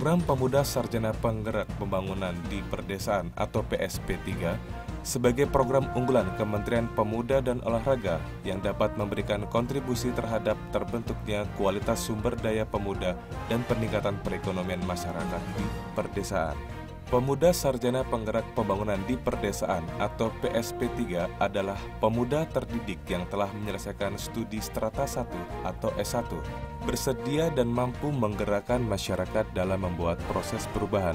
Program Pemuda Sarjana Penggerak Pembangunan di Perdesaan atau PSP3 sebagai program unggulan Kementerian Pemuda dan Olahraga yang dapat memberikan kontribusi terhadap terbentuknya kualitas sumber daya pemuda dan peningkatan perekonomian masyarakat di perdesaan. Pemuda Sarjana Penggerak Pembangunan di Perdesaan atau PSP3 adalah pemuda terdidik yang telah menyelesaikan studi strata 1 atau S1, bersedia dan mampu menggerakkan masyarakat dalam membuat proses perubahan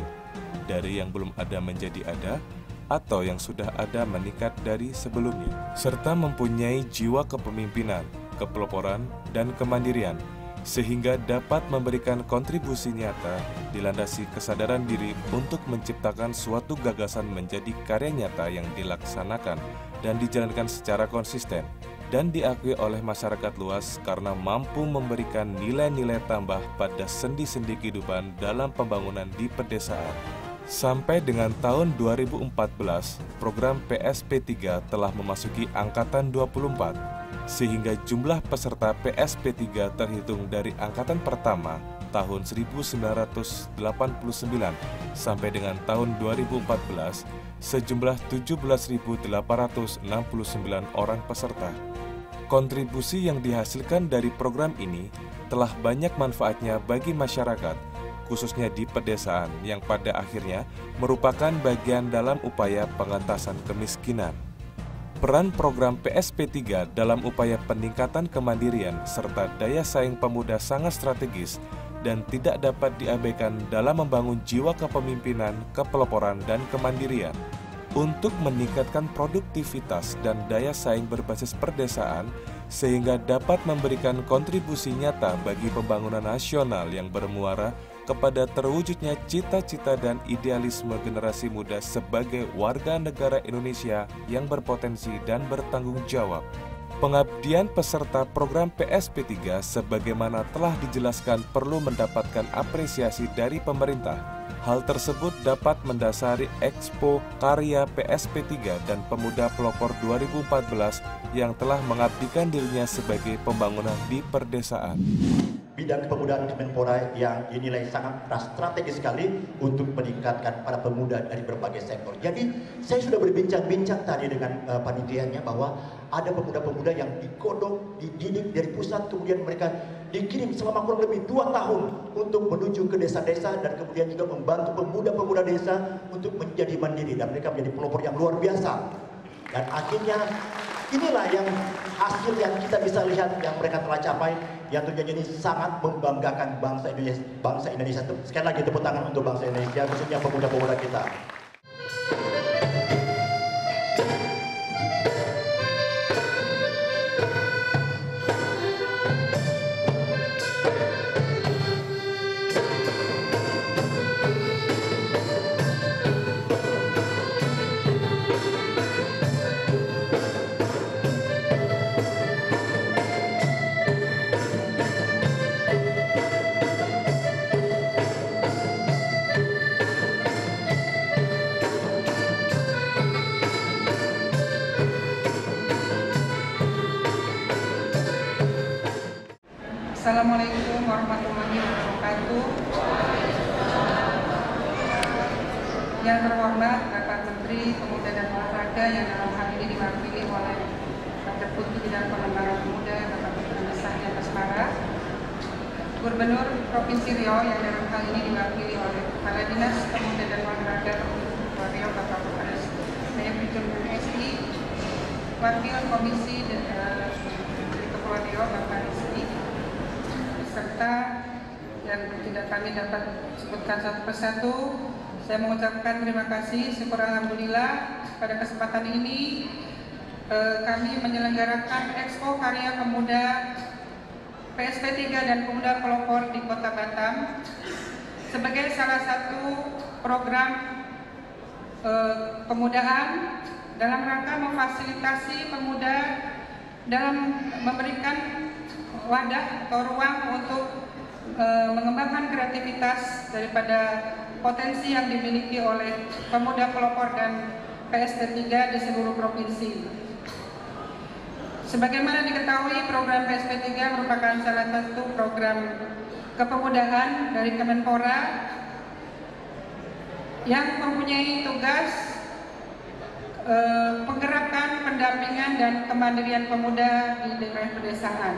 dari yang belum ada menjadi ada atau yang sudah ada meningkat dari sebelumnya, serta mempunyai jiwa kepemimpinan, kepeloporan, dan kemandirian, sehingga dapat memberikan kontribusi nyata dilandasi kesadaran diri untuk menciptakan suatu gagasan menjadi karya nyata yang dilaksanakan dan dijalankan secara konsisten dan diakui oleh masyarakat luas karena mampu memberikan nilai-nilai tambah pada sendi-sendi kehidupan dalam pembangunan di pedesaan. Sampai dengan tahun 2014, program PSP3 telah memasuki angkatan 24, sehingga jumlah peserta PSP3 terhitung dari angkatan pertama tahun 1989 sampai dengan tahun 2014 sejumlah 17.869 orang peserta. Kontribusi yang dihasilkan dari program ini telah banyak manfaatnya bagi masyarakat, khususnya di pedesaan yang pada akhirnya merupakan bagian dalam upaya pengentasan kemiskinan. Peran program PSP3 dalam upaya peningkatan kemandirian serta daya saing pemuda sangat strategis dan tidak dapat diabaikan dalam membangun jiwa kepemimpinan, kepeloporan, dan kemandirian. Untuk meningkatkan produktivitas dan daya saing berbasis perdesaan, sehingga dapat memberikan kontribusi nyata bagi pembangunan nasional yang bermuara kepada terwujudnya cita-cita dan idealisme generasi muda sebagai warga negara Indonesia yang berpotensi dan bertanggung jawab. Pengabdian peserta program PSP3 sebagaimana telah dijelaskan perlu mendapatkan apresiasi dari pemerintah. Hal tersebut dapat mendasari Expo Karya PSP3 dan Pemuda Pelopor 2014 yang telah mengabdikan dirinya sebagai pembangunan di perdesaan. Bidang kepemudaan Kemenpora yang dinilai sangat strategis sekali untuk meningkatkan para pemuda dari berbagai sektor. Jadi saya sudah berbincang-bincang tadi dengan panitianya bahwa ada pemuda-pemuda yang dikodok, dididik dari pusat, kemudian mereka dikirim selama kurang lebih 2 tahun untuk menuju ke desa-desa dan kemudian juga membantu pemuda-pemuda desa untuk menjadi mandiri dan mereka menjadi pelopor yang luar biasa. Dan akhirnya inilah yang hasil yang kita bisa lihat yang mereka telah capai, yang tentunya ini sangat membanggakan bangsa Indonesia. Bangsa Indonesia. Sekali lagi tepuk tangan untuk bangsa Indonesia, khususnya pemuda-pemuda kita. Assalamualaikum warahmatullahi wabarakatuh. Yang terhormat Bapak Menteri Pemuda dan Olahraga yang dalam hal ini diwakili oleh Deputi Bidang Pengembangan Pemuda Bapak Gubernur Sahnya Basmara, Gubernur Provinsi Riau yang dalam hal ini diwakili oleh Kepala Dinas Pemuda dan Olahraga Provinsi Riau Bapak Gubernur SI, Wakil Komisi dari Kepulauan Riau Bapak SI, serta yang tidak kami dapat sebutkan satu persatu. Saya mengucapkan terima kasih, syukur alhamdulillah pada kesempatan ini kami menyelenggarakan Expo Karya Pemuda PSP3 dan Pemuda Pelopor di Kota Batam sebagai salah satu program pemudaan dalam rangka memfasilitasi pemuda dalam memberikan wadah atau ruang untuk mengembangkan kreativitas daripada potensi yang dimiliki oleh pemuda pelopor dan PSP3 di seluruh provinsi. Sebagaimana diketahui, program PSP3 merupakan salah satu program kepemudaan dari Kemenpora yang mempunyai tugas penggerakan, pendampingan, dan kemandirian pemuda di daerah pedesaan.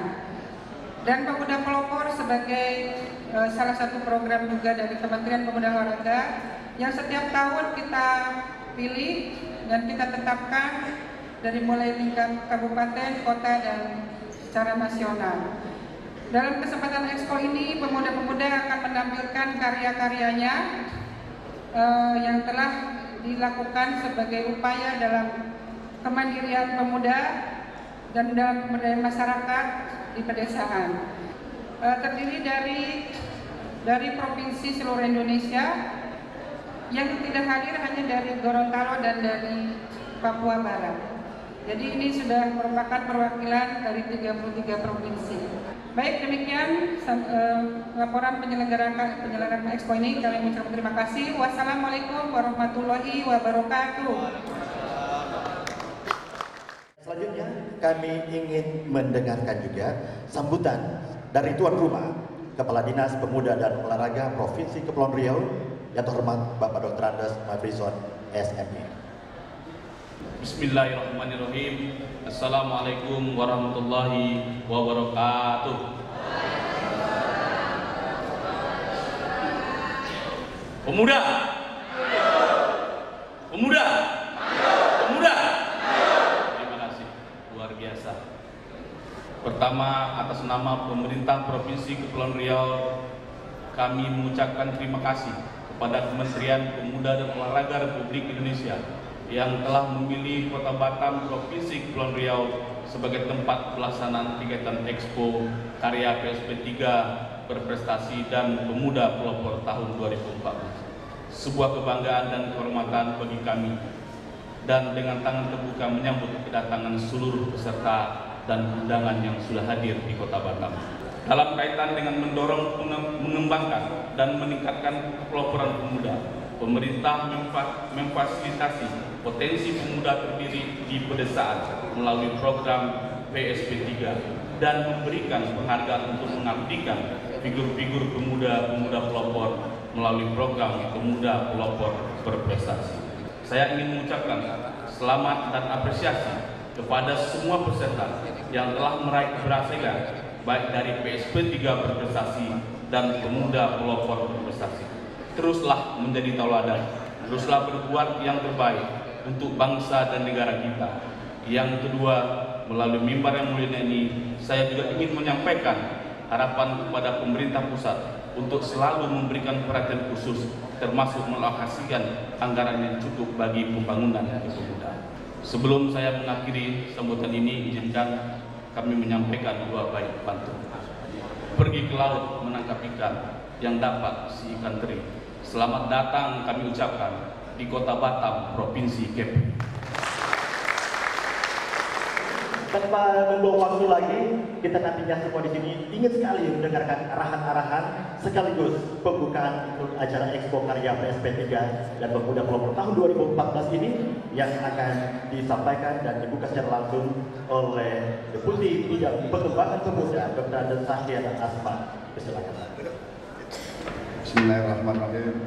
Dan Pemuda Pelopor sebagai salah satu program juga dari Kementerian Pemuda dan Olahraga yang setiap tahun kita pilih dan kita tetapkan dari mulai tingkat kabupaten, kota, dan secara nasional. Dalam kesempatan Expo ini, pemuda-pemuda akan menampilkan karya-karyanya yang telah dilakukan sebagai upaya dalam kemandirian pemuda dan dalam pemberdayaan masyarakat di pedesaan. Terdiri dari provinsi seluruh Indonesia, yang tidak hadir hanya dari Gorontalo dan dari Papua Barat. Jadi ini sudah merupakan perwakilan dari 33 provinsi. Baik, demikian laporan penyelenggaraan Expo ini. Kami mengucapkan terima kasih. Wassalamualaikum warahmatullahi wabarakatuh. Selanjutnya kami ingin mendengarkan juga sambutan dari tuan rumah Kepala Dinas Pemuda dan Olahraga Provinsi Kepulauan Riau yang terhormat Bapak Dr. Andes Mafrison SME. Bismillahirrahmanirrahim. Assalamualaikum warahmatullahi wabarakatuh. Pemuda, pemuda, pemuda. Terima kasih, luar biasa. Pertama, atas nama pemerintah Provinsi Kepulauan Riau, kami mengucapkan terima kasih kepada Kementerian Pemuda dan Olahraga Republik Indonesia yang telah memilih Kota Batam, Provinsi Kepulauan Riau sebagai tempat pelaksanaan kegiatan Expo Karya PSP 3 Berprestasi dan Pemuda Pelopor tahun 2014. Sebuah kebanggaan dan kehormatan bagi kami, dan dengan tangan terbuka menyambut kedatangan seluruh peserta dan undangan yang sudah hadir di Kota Batam. Dalam kaitan dengan mendorong, mengembangkan, dan meningkatkan peloporan pemuda, pemerintah memfasilitasi potensi pemuda terdiri di pedesaan melalui program PSP 3 dan memberikan penghargaan untuk mengabdikan figur-figur pemuda-pemuda pelopor melalui program Pemuda Pelopor Berprestasi. Saya ingin mengucapkan selamat dan apresiasi kepada semua peserta yang telah meraih keberhasilan baik dari PSP 3 Berprestasi dan Pemuda Pelopor Berprestasi. Teruslah menjadi tauladan, teruslah berbuat yang terbaik untuk bangsa dan negara kita. Yang kedua, melalui mimbar yang mulia ini, saya juga ingin menyampaikan harapan kepada pemerintah pusat untuk selalu memberikan perhatian khusus, termasuk mengalokasikan anggaran yang cukup bagi pembangunan pemuda. Sebelum saya mengakhiri sambutan ini, izinkan kami menyampaikan dua baik pantun. Pergi ke laut menangkap ikan yang dapat si ikan teri. Selamat datang kami ucapkan di Kota Batam, Provinsi Kepri. Tanpa membuang waktu lagi, kita nantinya semua di sini ingin sekali mendengarkan arahan-arahan sekaligus pembukaan untuk acara Expo Karya PSP 3 dan Pemuda Pelopor tahun 2014 ini yang akan disampaikan dan dibuka secara langsung oleh Deputi Bidang Pengembangan Pemuda Dr. Andes Sahriana Asma. Silakan. Bismillahirrahmanirrahim.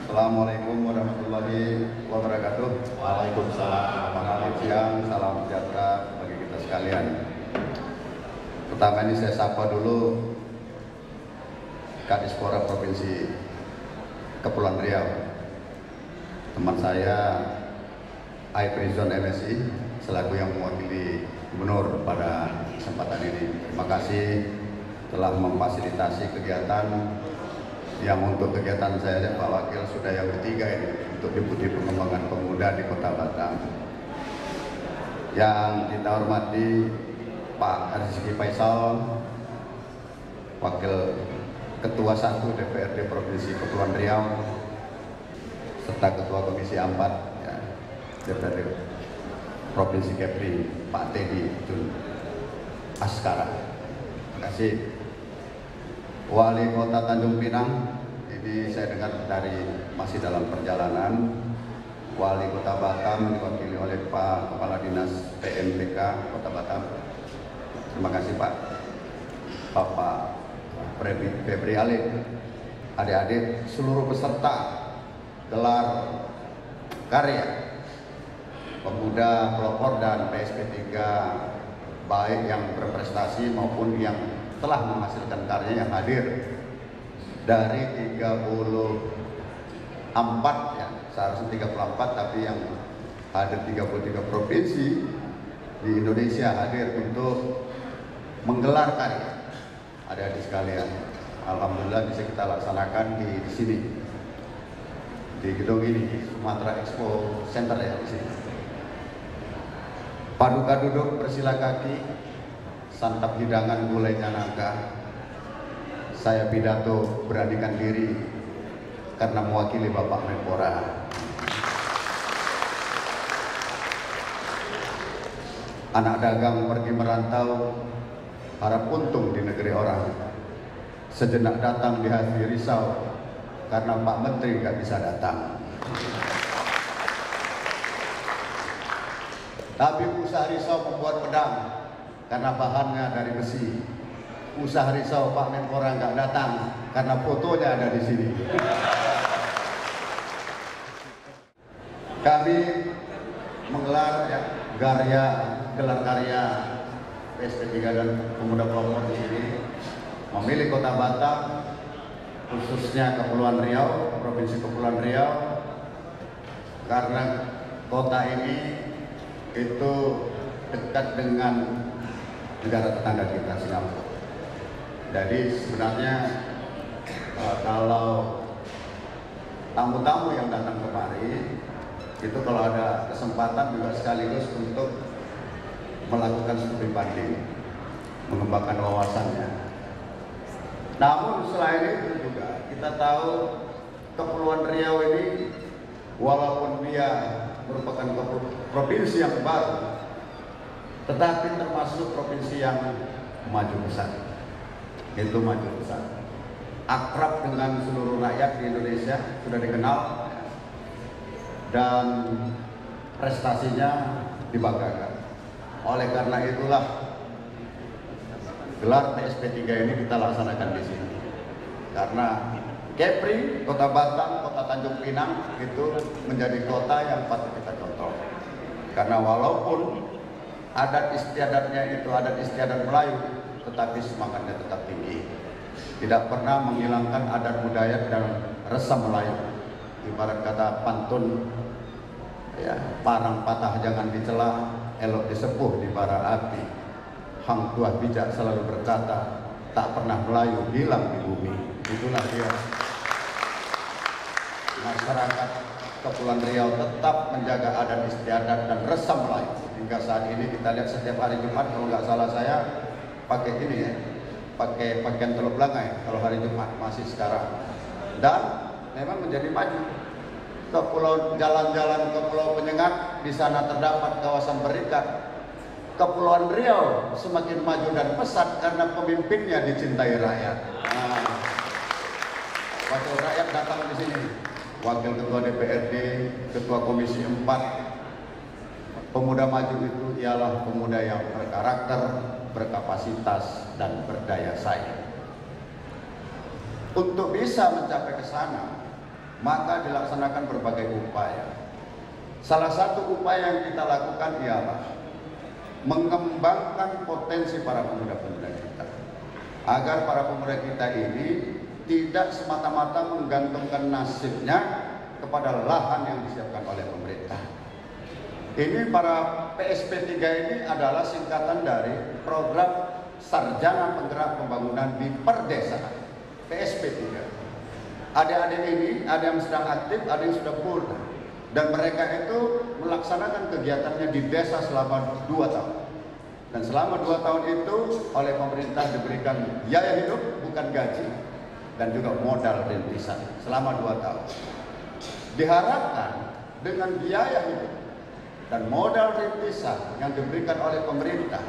Assalamualaikum warahmatullahi wabarakatuh. Waalaikumsalam. Selamat siang, salam sejahtera bagi kita sekalian. Pertama ini saya sapa dulu Kadispora Provinsi Kepulauan Riau, teman saya Aifrizon MSI selaku yang mewakili Gubernur pada kesempatan ini. Terima kasih telah memfasilitasi kegiatan yang untuk kegiatan saya Pak Wakil sudah yang ketiga ini untuk Deputi Pengembangan Pemuda di Kota Batam. Yang kita hormati Pak Rizky Faisal, Wakil Ketua 1 DPRD Provinsi Kepulauan Riau, serta Ketua Komisi 4 ya, DPRD Provinsi Kepri, Pak Teddy Jun Askara. Terima kasih. Wali Kota Tanjung Pinang, ini saya dengar dari masih dalam perjalanan. Wali Kota Batam diwakili oleh Pak Kepala Dinas PMPK Kota Batam. Terima kasih Pak. Bapak Febri Alif, adik-adik seluruh peserta gelar karya pemuda pelopor dan PSP3 baik yang berprestasi maupun yang telah menghasilkan karya yang hadir dari 34 ya, seharusnya 34 tapi yang hadir 33 provinsi di Indonesia hadir untuk menggelar karya. Adik-adik sekalian, alhamdulillah bisa kita laksanakan di sini, di gedung ini, Sumatera Expo Center ya di sini. Paduka duduk, bersila kaki, santap hidangan gulainya nangka. Saya pidato beranikan diri karena mewakili Bapak Menpora. Anak dagang pergi merantau, harap untung di negeri orang. Sejenak datang di hati risau, karena Pak Menteri nggak bisa datang. Tapi usaha risau membuat pedang, karena bahannya dari besi. Usaha risau Pak Menpora nggak datang, karena fotonya ada di sini. Kami menggelar ya, gelar karya PSP3 dan pemuda pelopor di sini, memilih Kota Batam, khususnya Kepulauan Riau, Provinsi Kepulauan Riau, karena kota ini itu dekat dengan negara tetangga kita, Singapura. Jadi sebenarnya kalau tamu-tamu yang datang kemari itu kalau ada kesempatan juga sekaligus untuk melakukan studi banding, mengembangkan wawasannya. Namun selain itu juga kita tahu Kepulauan Riau ini walaupun dia merupakan provinsi yang baru, tetapi termasuk provinsi yang maju besar. Itu maju besar, akrab dengan seluruh rakyat di Indonesia, sudah dikenal, dan prestasinya dibanggakan. Oleh karena itulah gelar PSP3 ini kita laksanakan di sini. Karena Kepri, Kota Batam, Kota Tanjung Pinang itu menjadi kota yang patut kita contoh. Karena walaupun adat istiadatnya itu adat istiadat Melayu, tetapi semangatnya tetap tinggi. Tidak pernah menghilangkan adat budaya dan resam Melayu. Ibarat kata pantun, ya, parang patah jangan dicela, elok disepuh di bara api. Hang Tuah bijak selalu berkata, tak pernah Melayu hilang di bumi. Itulah dia. Masyarakat Kepulauan Riau tetap menjaga adat istiadat dan resam Melayu. Hingga saat ini kita lihat setiap hari Jumat, kalau nggak salah saya pakai ini ya, pakai pakaian teluk belanga ya, kalau hari Jumat masih sekarang. Dan memang menjadi maju. Jalan-jalan ke Pulau Penyengat, di sana terdapat kawasan berikat. Kepulauan Riau semakin maju dan pesat karena pemimpinnya dicintai rakyat. Nah, wakil rakyat datang di sini, wakil ketua DPRD, ketua Komisi 4. Pemuda maju itu ialah pemuda yang berkarakter, berkapasitas, dan berdaya saing. Untuk bisa mencapai ke sana, maka dilaksanakan berbagai upaya. Salah satu upaya yang kita lakukan ialah mengembangkan potensi para pemuda-pemuda kita, agar para pemuda kita ini tidak semata-mata menggantungkan nasibnya kepada lahan yang disiapkan oleh pemerintah. Ini para PSP3 ini adalah singkatan dari Program Sarjana Penggerak Pembangunan di Perdesaan, PSP3. Adik-adik ini ada yang sedang aktif, ada yang sudah purna, dan mereka itu melaksanakan kegiatannya di desa selama 2 tahun. Dan selama 2 tahun itu oleh pemerintah diberikan biaya hidup, bukan gaji, dan juga modal rintisan selama 2 tahun. Diharapkan dengan biaya hidup dan modal rintisan yang diberikan oleh pemerintah,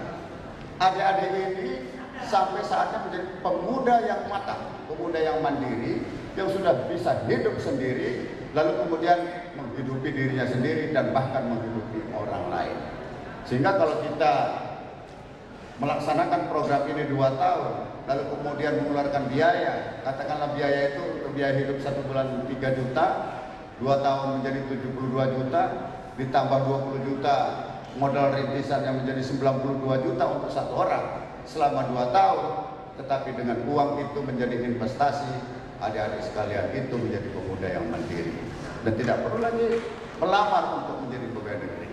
adik-adik ini sampai saatnya menjadi pemuda yang matang, pemuda yang mandiri, yang sudah bisa hidup sendiri, lalu kemudian menghidupi dirinya sendiri dan bahkan menghidupi orang lain. Sehingga kalau kita melaksanakan program ini 2 tahun, lalu kemudian mengeluarkan biaya, katakanlah biaya itu untuk biaya hidup 1 bulan 3 juta, 2 tahun menjadi 72 juta, ditambah 20 juta modal rintisan yang menjadi 92 juta untuk 1 orang selama 2 tahun. Tetapi dengan uang itu menjadi investasi, adik-adik sekalian, itu menjadi pemuda yang mandiri dan tidak perlu lagi melamar untuk menjadi pegawai negeri.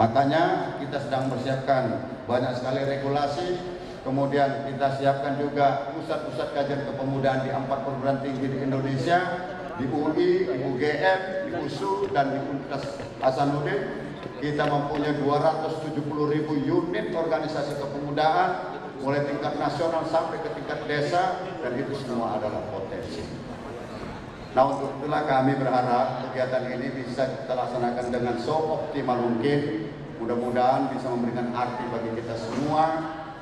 Makanya kita sedang mempersiapkan banyak sekali regulasi. Kemudian kita siapkan juga pusat-pusat kajian kepemudaan di 4 perguruan tinggi di Indonesia, di UI, di UGM, di USU, dan di Universitas Hasanuddin. Kita mempunyai 270.000 unit organisasi kepemudaan, mulai tingkat nasional sampai ke tingkat desa, dan itu semua adalah potensi. Nah, untuk itulah kami berharap kegiatan ini bisa kita laksanakan dengan seoptimal mungkin. Mudah-mudahan bisa memberikan arti bagi kita semua.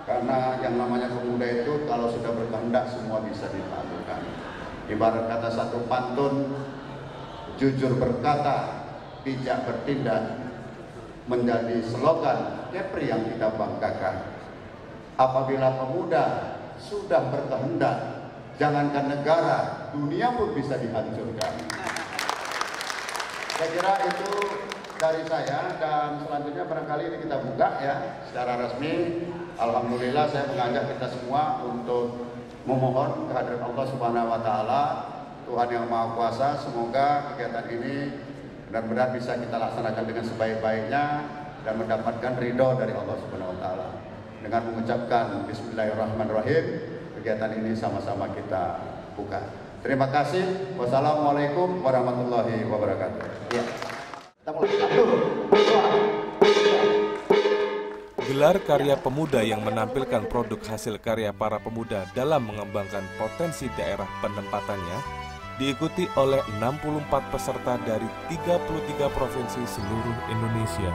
Karena yang namanya pemuda itu kalau sudah berkehendak semua bisa dilakukan. Ibarat kata satu pantun, jujur berkata, bijak bertindak, menjadi slogan Kepri yang kita banggakan. Apabila pemuda sudah berkehendak, jangankan negara, dunia pun bisa dihancurkan. Saya kira itu dari saya, dan selanjutnya barangkali ini kita buka ya secara resmi. Alhamdulillah saya mengajak kita semua untuk memohon kehadirat Allah Subhanahu wa taala, Tuhan yang Maha Kuasa, semoga kegiatan ini benar-benar bisa kita laksanakan dengan sebaik-baiknya dan mendapatkan ridho dari Allah Subhanahu wa taala. Dengan mengucapkan bismillahirrahmanirrahim, kegiatan ini sama-sama kita buka. Terima kasih. Wassalamualaikum warahmatullahi wabarakatuh. Ya. Gelar karya pemuda yang menampilkan produk hasil karya para pemuda dalam mengembangkan potensi daerah penempatannya diikuti oleh 64 peserta dari 33 provinsi seluruh Indonesia.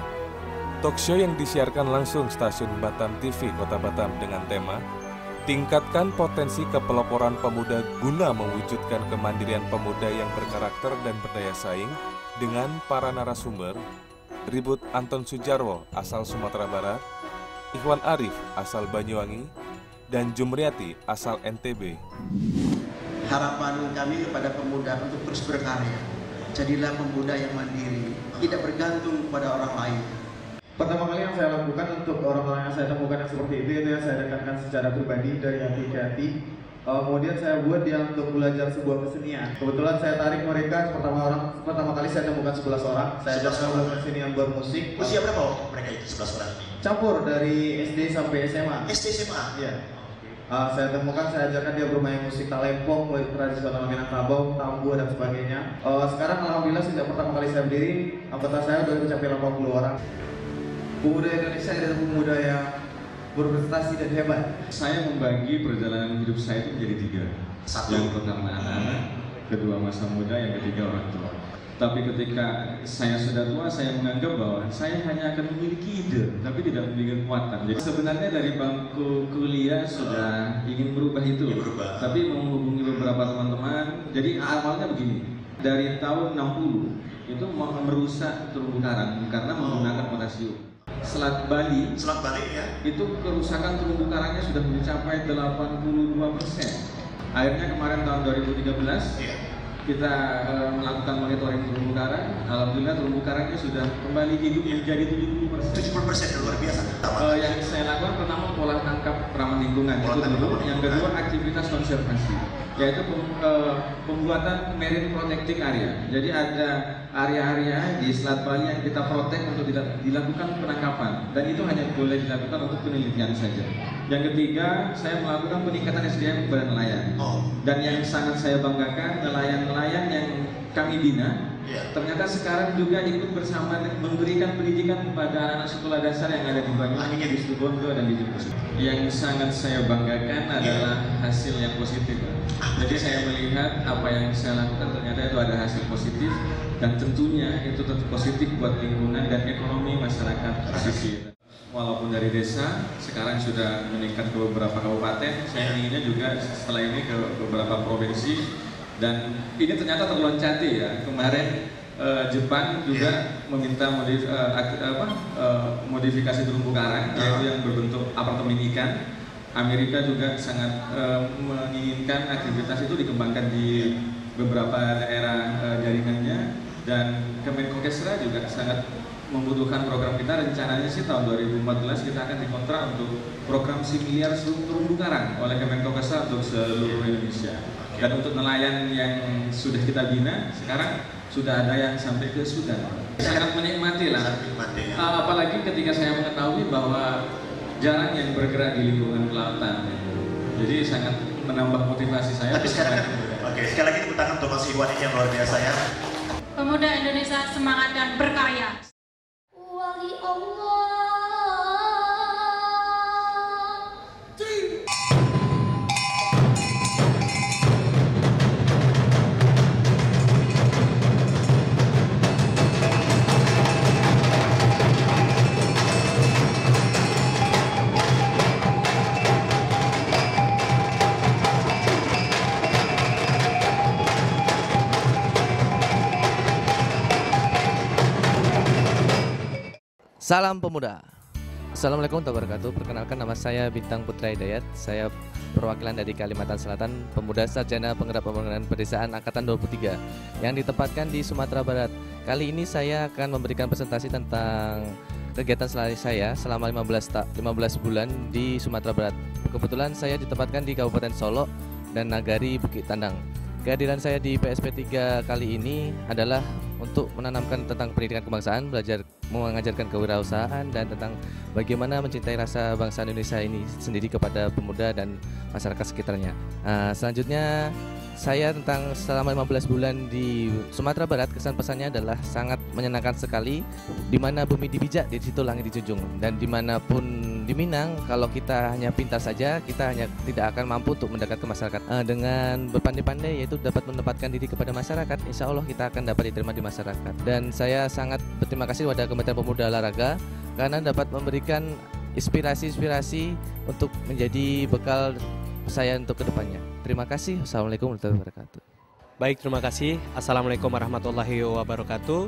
Talkshow yang disiarkan langsung stasiun Batam TV Kota Batam dengan tema Tingkatkan Potensi Kepeloporan Pemuda guna mewujudkan kemandirian pemuda yang berkarakter dan berdaya saing dengan para narasumber Ribut Anton Sujarwo asal Sumatera Barat, Ikhwan Arif asal Banyuwangi, dan Jumriati asal NTB. Harapan kami kepada pemuda untuk terus berkarya. Jadilah pemuda yang mandiri, tidak bergantung pada orang lain. Pertama kali yang saya lakukan untuk orang-orang yang saya temukan yang seperti itu ya saya dekatkan secara pribadi dari hati ke hati. Kemudian saya buat dia untuk belajar sebuah kesenian. Kebetulan saya tarik mereka pertama kali saya temukan 11 orang. Saya belajar kesenian bermusik. Usia berapa mereka itu 11 orang? Campur dari SD sampai SMA. SD SMA? Iya. Saya temukan, saya ajarkan dia bermain musik talempong, mulai tradisional Minangkabau, tambuh dan sebagainya. Sekarang alhamdulillah sejak pertama kali saya berdiri, anggota saya sudah mencapai 80 orang. Pemuda Indonesia adalah pemuda yang berprestasi dan hebat. Saya membagi perjalanan hidup saya itu menjadi 3. Satu. Yang pertama anak-anak, kedua masa muda, yang ketiga orang tua. Tapi ketika saya sudah tua, saya menganggap bahwa saya hanya akan memiliki ide, tapi tidak memiliki kekuatan. Jadi sebenarnya dari bangku kuliah sudah ingin merubah itu, tapi menghubungi beberapa teman-teman. Jadi awalnya begini, dari tahun 60 itu mau merusak terumbu karang karena menggunakan potasium. Selat Bali ya. Itu kerusakan terumbu karangnya sudah mencapai 82%. Akhirnya kemarin tahun 2013 kita melakukan monitoring terumbu karang. Alhamdulillah terumbu karangnya sudah kembali hidup menjadi 70%. Luar biasa. Yang saya lakukan pertama pola tangkap ramah lingkungan itu dulu. Yang kedua aktivitas konservasi, yaitu pembuatan marine protecting area. Jadi ada area-area di Selat Bali yang kita protek untuk dilakukan penangkapan, dan itu hanya boleh dilakukan untuk penelitian saja. Yang ketiga, saya melakukan peningkatan SDM kepada nelayan. Dan yang sangat saya banggakan, nelayan-nelayan yang kami bina ternyata sekarang juga ikut bersama memberikan pendidikan kepada anak-anak sekolah dasar yang ada di Banyuwangi, di Situbondo, dan di Jember. Yang sangat saya banggakan adalah hasil yang positif. Jadi saya melihat apa yang saya lakukan ternyata itu ada hasil positif, dan tentunya itu tetap positif buat lingkungan dan ekonomi masyarakat pesisir. Walaupun dari desa, sekarang sudah meningkat ke beberapa kabupaten. Saya inginnya juga setelah ini ke beberapa provinsi. Dan ini ternyata terloncati ya. Kemarin Jepang juga meminta modifikasi terumbu karang, yaitu yang berbentuk apartemen ikan. Amerika juga sangat menginginkan aktivitas itu dikembangkan di beberapa daerah di jaringannya, dan Kemenkokesra juga sangat membutuhkan program kita. Rencananya sih tahun 2014 kita akan dikontrak untuk program similiar terumbu karang oleh Kemenkokesra untuk seluruh Indonesia. Dan untuk nelayan yang sudah kita bina, sekarang sudah ada yang sampai ke Sudan. Sangat menikmati lah, apalagi ketika saya mengetahui bahwa jarang yang bergerak di lingkungan kelautan. Jadi sangat menambah motivasi saya. Tapi sekarang oke, sekali lagi tepuk tangan untuk Mas Iwan ini yang luar biasa ya. Pemuda Indonesia semangat dan berkarya. Wali Allah. Salam pemuda. Assalamualaikum warahmatullahi wabarakatuh. Perkenalkan, nama saya Bintang Putra Hidayat. Saya perwakilan dari Kalimantan Selatan, pemuda sarjana penggerak pembangunan pedesaan angkatan 23 yang ditempatkan di Sumatera Barat. Kali ini saya akan memberikan presentasi tentang kegiatan saya selama 15 bulan di Sumatera Barat. Kebetulan saya ditempatkan di Kabupaten Solok dan Nagari Bukit Tandang. Kehadiran saya di PSP 3 kali ini adalah untuk menanamkan tentang pendidikan kebangsaan, belajar mengajarkan kewirausahaan, dan tentang bagaimana mencintai rasa bangsa Indonesia ini sendiri kepada pemuda dan masyarakat sekitarnya. Selanjutnya saya tentang selama 15 bulan di Sumatera Barat, kesan pesannya adalah sangat menyenangkan sekali. Di mana bumi dipijak, di situ langit dijunjung. Dan dimanapun di Minang, kalau kita hanya pintar saja, kita hanya tidak akan mampu untuk mendekat ke masyarakat. Dengan berpandai-pandai, yaitu dapat menempatkan diri kepada masyarakat, insya Allah kita akan dapat diterima di masyarakat. Dan saya sangat berterima kasih kepada Kementerian Pemuda Olahraga karena dapat memberikan inspirasi untuk menjadi bekal saya untuk kedepannya. Terima kasih. Assalamualaikum warahmatullahi wabarakatuh. Baik, terima kasih. Assalamualaikum warahmatullahi wabarakatuh.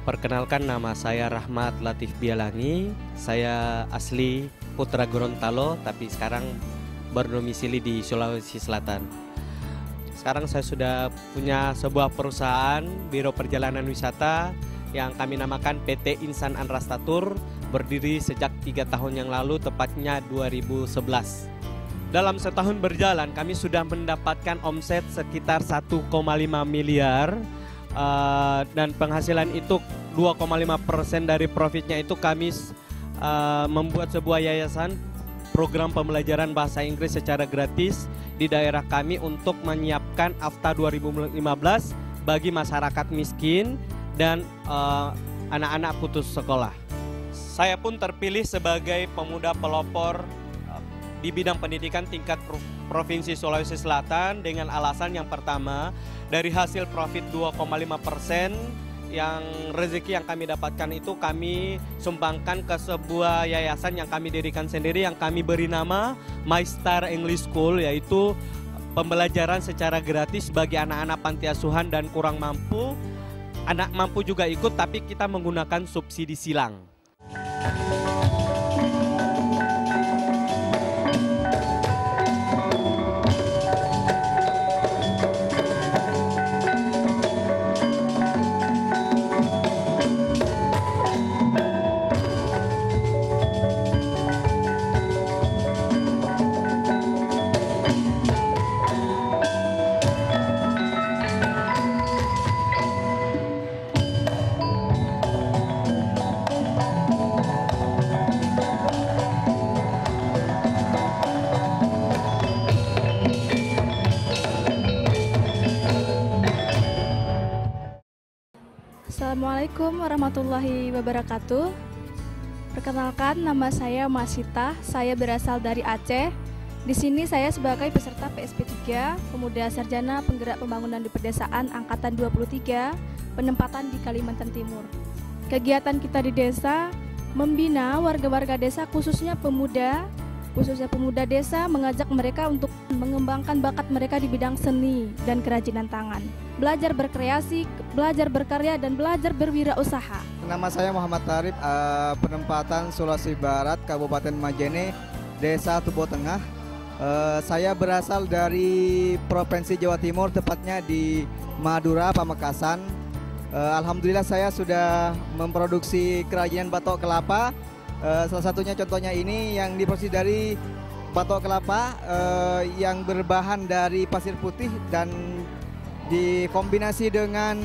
Perkenalkan, nama saya Rahmat Latif Bialangi. Saya asli Putra Gorontalo, tapi sekarang berdomisili di Sulawesi Selatan. Sekarang saya sudah punya sebuah perusahaan Biro Perjalanan Wisata yang kami namakan PT Insan Anrastatur, berdiri sejak 3 tahun yang lalu, tepatnya 2011. Dalam setahun berjalan kami sudah mendapatkan omset sekitar 1,5 miliar dan penghasilan itu 2,5% dari profitnya itu kami membuat sebuah yayasan program pembelajaran bahasa Inggris secara gratis di daerah kami untuk menyiapkan AFTA 2015 bagi masyarakat miskin dan anak-anak putus sekolah. Saya pun terpilih sebagai pemuda pelopor di bidang pendidikan tingkat Provinsi Sulawesi Selatan dengan alasan yang pertama, dari hasil profit 2,5% yang rezeki yang kami dapatkan itu kami sumbangkan ke sebuah yayasan yang kami dirikan sendiri yang kami beri nama My Star English School, yaitu pembelajaran secara gratis bagi anak-anak panti asuhan dan kurang mampu. Anak mampu juga ikut, tapi kita menggunakan subsidi silang. Assalamualaikum warahmatullahi wabarakatuh. Perkenalkan, nama saya Masita. Saya berasal dari Aceh. Di sini saya sebagai peserta PSP 3, Pemuda Sarjana Penggerak Pembangunan di Pedesaan Angkatan 23, penempatan di Kalimantan Timur. Kegiatan kita di desa membina warga-warga desa, khususnya pemuda desa, mengajak mereka untuk mengembangkan bakat mereka di bidang seni dan kerajinan tangan. Belajar berkreasi, belajar berkarya, dan belajar berwirausaha. Nama saya Muhammad Tarif, penempatan Sulawesi Barat, Kabupaten Majene, Desa Tubo Tengah. Saya berasal dari Provinsi Jawa Timur, tepatnya di Madura, Pamekasan. Alhamdulillah saya sudah memproduksi kerajinan batok kelapa. Salah satunya contohnya ini yang diproduksi dari batok kelapa yang berbahan dari pasir putih dan dikombinasi dengan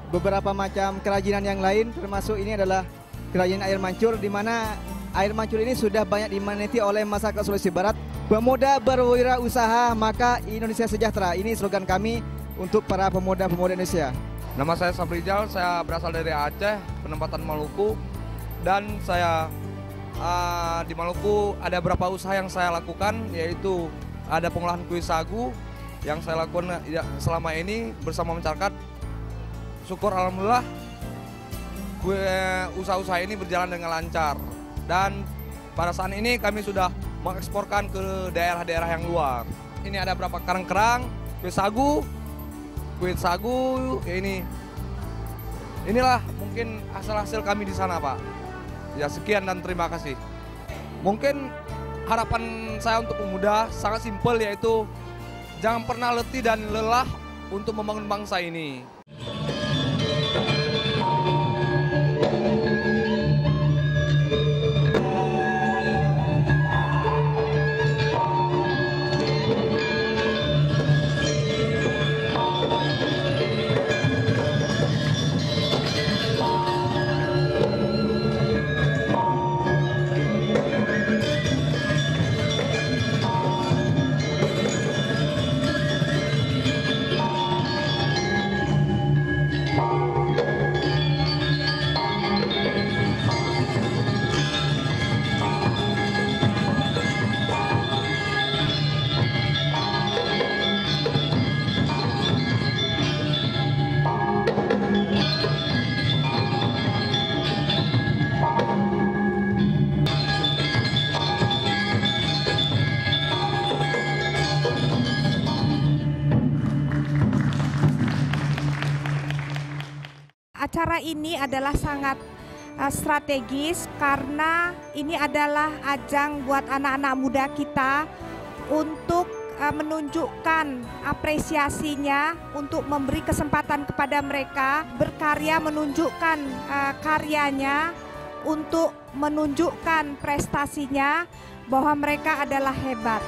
beberapa macam kerajinan yang lain, termasuk ini adalah kerajinan air mancur, di mana air mancur ini sudah banyak diminati oleh masyarakat Sulawesi Barat. Pemuda berwirausaha maka Indonesia sejahtera. Ini slogan kami untuk para pemuda-pemuda Indonesia. Nama saya Sabrijal, saya berasal dari Aceh, penempatan Maluku, dan saya di Maluku ada beberapa usaha yang saya lakukan, yaitu ada pengolahan kue sagu yang saya lakukan selama ini bersama masyarakat. Syukur alhamdulillah usaha-usaha ini berjalan dengan lancar, dan pada saat ini kami sudah mengeksporkan ke daerah-daerah yang luar. Ini ada beberapa kerang-kerang, kue sagu inilah mungkin hasil-hasil kami di sana, Pak. Ya, sekian dan terima kasih. Mungkin harapan saya untuk pemuda sangat simpel, yaitu jangan pernah letih dan lelah untuk membangun bangsa ini. Acara ini adalah sangat strategis karena ini adalah ajang buat anak-anak muda kita untuk menunjukkan apresiasinya, untuk memberi kesempatan kepada mereka berkarya, menunjukkan karyanya, untuk menunjukkan prestasinya bahwa mereka adalah hebat.